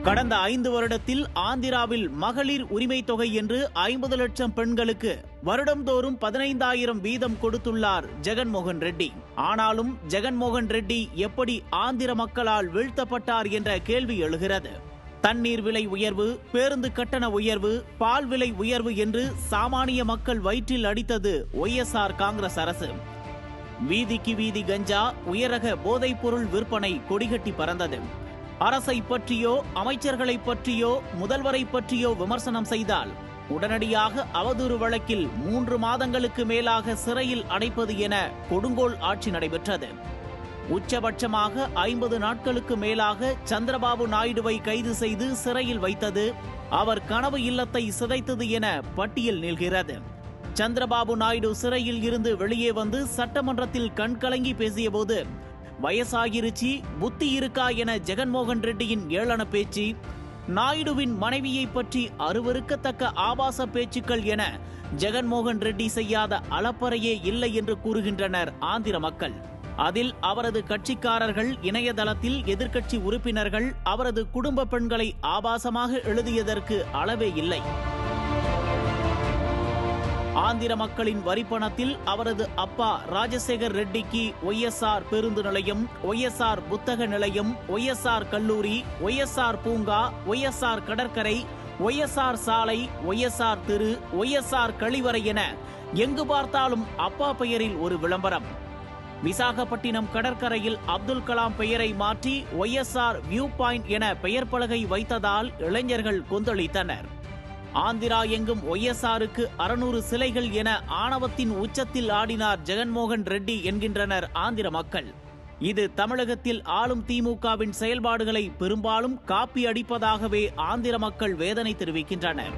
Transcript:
கடந்த 5 வருடத்தில் ஆந்திராவில் மகளிர் உரிமை தொகை என்று 50 லட்சம் பெண்களுக்கு வருடம்தோறும் 15,000 வீதம் கொடுத்துள்ளார் ஜெகன்மோகன் ரெட்டி. ஆனாலும் ஜெகன்மோகன் ரெட்டி எப்படி ஆந்திர மக்களால் வீழ்த்தப்பட்டார் என்ற கேள்வி எழுகிறது. தண்ணீர் விலை உயர்வு, பேருந்து கட்டண உயர்வு, பால் விலை உயர்வு என்று சாமானிய மக்கள் வயிற்றில் அடித்தது ஒய்எஸ்ஆர் காங்கிரஸ் அரசு. வீதிக்கு வீதி கஞ்சா, உயரக போதைப் பொருள் விற்பனை கொடிகட்டி பறந்தது. அரசை பற்றியோ அமைச்சர்களை பற்றியோ முதல்வரை பற்றியோ விமர்சனம் செய்தால் உடனடியாக அவதூறு வழக்கில் 3 மாதங்களுக்கு மேலாக சிறையில் அடைப்பது என கொடுங்கோல் ஆட்சி நடைபெற்றது. உச்சபட்சமாக 50 நாட்களுக்கு மேலாக சந்திரபாபு நாயுடுவை கைது செய்து சிறையில் வைத்தது அவர் கனவு இல்லத்தை சிதைத்தது என பட்டியல் நீள்கிறது. சந்திரபாபு நாயுடு சிறையில் இருந்து வெளியே வந்து சட்டமன்றத்தில் கண்கலங்கி பேசியபோது வயசாகிருச்சி, புத்தி இருக்கா என ஜெகன்மோகன் ரெட்டியின் ஏளன பேச்சு, நாயுடுவின் மனைவியை பற்றி அருவருக்கத்தக்க ஆபாச பேச்சுக்கள் என ஜெகன்மோகன் ரெட்டி செய்யாத அலப்பறையே இல்லை என்று கூறுகின்றனர் ஆந்திர மக்கள். அதில் அவரது கட்சிக்காரர்கள், இணையதளத்தில் எதிர்க்கட்சி உறுப்பினர்கள் அவரது குடும்ப பெண்களை ஆபாசமாக எழுதியதற்கு அளவே இல்லை. ஆந்திர மக்களின் வரிப்பணத்தில் அவரது அப்பா ராஜசேகர் ரெட்டிக்கு ஒய்எஸ்ஆர் பேருந்து நிலையம், ஒய்எஸ்ஆர் புத்தக நிலையம், ஒய்எஸ்ஆர் கல்லூரி, ஒய்எஸ்ஆர் பூங்கா, ஒய்எஸ்ஆர் கடற்கரை, ஒய்எஸ்ஆர் சாலை, ஒய்எஸ்ஆர் தெரு, ஒய்எஸ்ஆர் கழிவறை என எங்கு பார்த்தாலும் அப்பா பெயரில் ஒரு விளம்பரம். விசாகப்பட்டினம் கடற்கரையில் அப்துல் கலாம் பெயரை மாற்றி ஒய்எஸ்ஆர் வியூ பாயிண்ட் என பெயர் பலகை வைத்ததால் இளைஞர்கள் கொந்தளித்தனர். ஆந்திரா எங்கும் ஒய்எஸ்ஆருக்கு 600 சிலைகள் என ஆணவத்தின் உச்சத்தில் ஆடினார் ஜெகன்மோகன் ரெட்டி என்கின்றனர் ஆந்திர மக்கள். இது தமிழகத்தில் ஆளும் திமுகவின் செயல்பாடுகளை பெரும்பாலும் காப்பி அடிப்பதாகவே ஆந்திர மக்கள் வேதனை தெரிவிக்கின்றனர்.